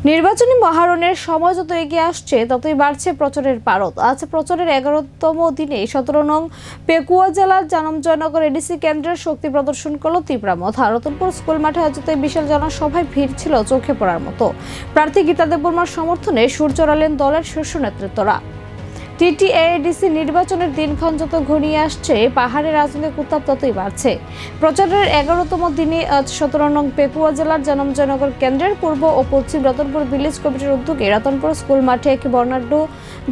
নির্বাচনী মহারণের সময় যত এগিয়ে আসছে ততই বাড়ছে প্রচারের পারদ। আজ প্রচারের 11তম দিনে 17 নং পেকুয়া জেলার জানমজয়নগর এডিসি কেন্দ্রের শক্তি প্রদর্শন করল তীব্রামথা। রতনপুর স্কুল মাঠে আয়োজিত বিশাল জনসভায় ভিড় ছিল চোখে পড়ার মতো। প্রার্থী গীতা দেববর্মার সমর্থনে সুর চড়ালেন দলের শীর্ষ নেতৃত্বরা। টিটিএডিসি নির্বাচনের দিনক্ষণ যত ঘনিয়ে আসছে পাহাড়ের রাজনৈতিক উত্তাপ ততই বাড়ছে। প্রচারের 11তম দিনে আজ 17 নং পেকুয়া জেলার জানমজয়নগর কেন্দ্রের পূর্ব ও পশ্চিম রতনপুর ভিলেজ কমিটির উদ্যোগে রতনপুর স্কুল মাঠে এক বর্ণাঢ্য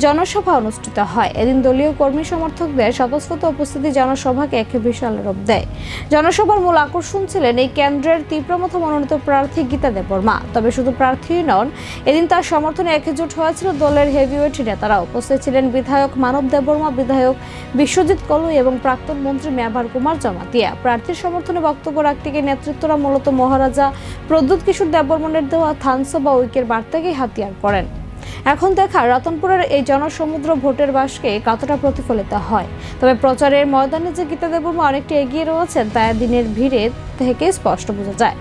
জনসভা অনুষ্ঠিত হয়। এদিন দলীয় কর্মী সমর্থকদের স্বতঃস্ফূর্ত উপস্থিতি জনসভাকে এক বিশাল রূপ দেয়। জনসভার মূল আকর্ষণ ছিলেন এই কেন্দ্রের তীব্রমথা মনোনীত প্রার্থী গীতা দেববর্মা। তবে শুধু প্রার্থীই নন, এদিন তার সমর্থনে একজোট হয়েছিল দলের হেভিওয়েট নেতারা। উপস্থিত ছিলেন বিধায়ক মানব দেববর্মা, বিধায়ক বিশ্বজিৎ কলুই এবং প্রাক্তন মন্ত্রী মেবার কুমার জমাতিয়া। প্রার্থীর সমর্থনে বক্তব্য রাখতে গিয়ে নেতৃত্বরা মূলত মহারাজা প্রদ্যুৎ কিশোর দেববর্মনের দেওয়া থানসা বা উইকের বার্তাকে হাতিয়ার করেন। এখন দেখা রতনপুরের এই জনসমুদ্র ভোটের বাসকে কতটা প্রতিফলিত হয়। তবে প্রচারের ময়দানে যে গীতা দেববর্মা অনেকটা এগিয়ে রয়েছেন তা দিনের ভিড়ে থেকে স্পষ্ট বোঝা যায়।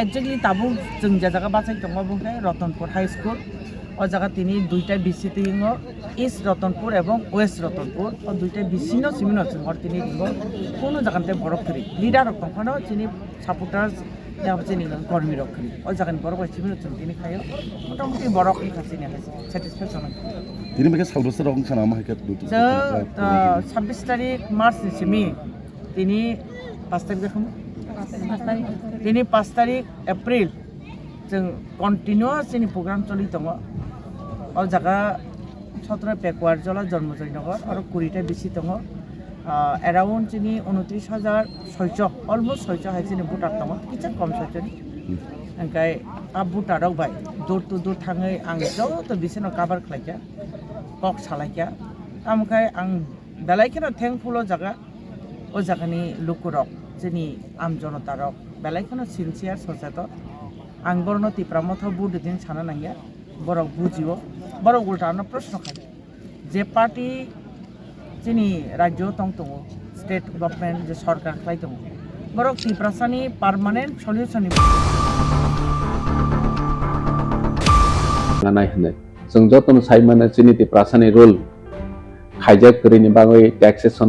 एक्जेक्टली ताबो जों जा जागा बासाय दङ बुंनाय रतनपुर हाई स्कुल ओ जागा तिनि दुइटा बिसि दङ इस्ट रतनपुर एवं वेस्ट रतनपुर ओ दुइटा बिसिनो सिमिनो जोंहर तिनि दङ कोनो जागानते बरफ खरि लिडार दंफानो तिनि सापोर्टार्स या तिनि कर्मी रखरि ओ जागान बरफ सिमिनो जों तिनि खायो मोटामोटी बरफ खासिनि हाय सेटिसफेक्शन तिनि मेके सालबसे रं खाना मा हायका दुति 26 तारिख मार्च सिमि तिनि 5 तारिख देखम তিনি 5 তারিখ এপ্রিল जों कन्टिनिउस जोंनि प्रग्राम चलि दङ ओ जागा 17 पेकुवार जला जन्मजयनगर और 20टा बिसि दङ एराउन्ड जोंनि 29,600 अलमोस्ट 600 हाय जोंनि भोटार दङ किछन कम 600 ओंखाय आ भोटाराव बाय दूर टु दूर थाङै आं जत बिसोरनो कभार खालायखा कक सालायखा ओमखाय आं दालायखिनो थेंकफुल जागा ओ जागानि लुकुरक जोंनि आम जनतारक बेलायखौनो सिनसियार सचेतन आं बरनो तीव्रामथा बुद्धिदिन साना नांगिया बरक बुजियो बरक उल्टानो प्रश्न खायो जे पार्टी जोंनि राज्य दं स्टेट गभर्नमेंट जे सरकार खालाय दं बरक तीव्रासानि पार्मानेंट सल्यूशन नाय होनो जों जतन साइमाने जोंनि तीव्रासानि रुल हाइजेक करिनि बागै टैक्सेशन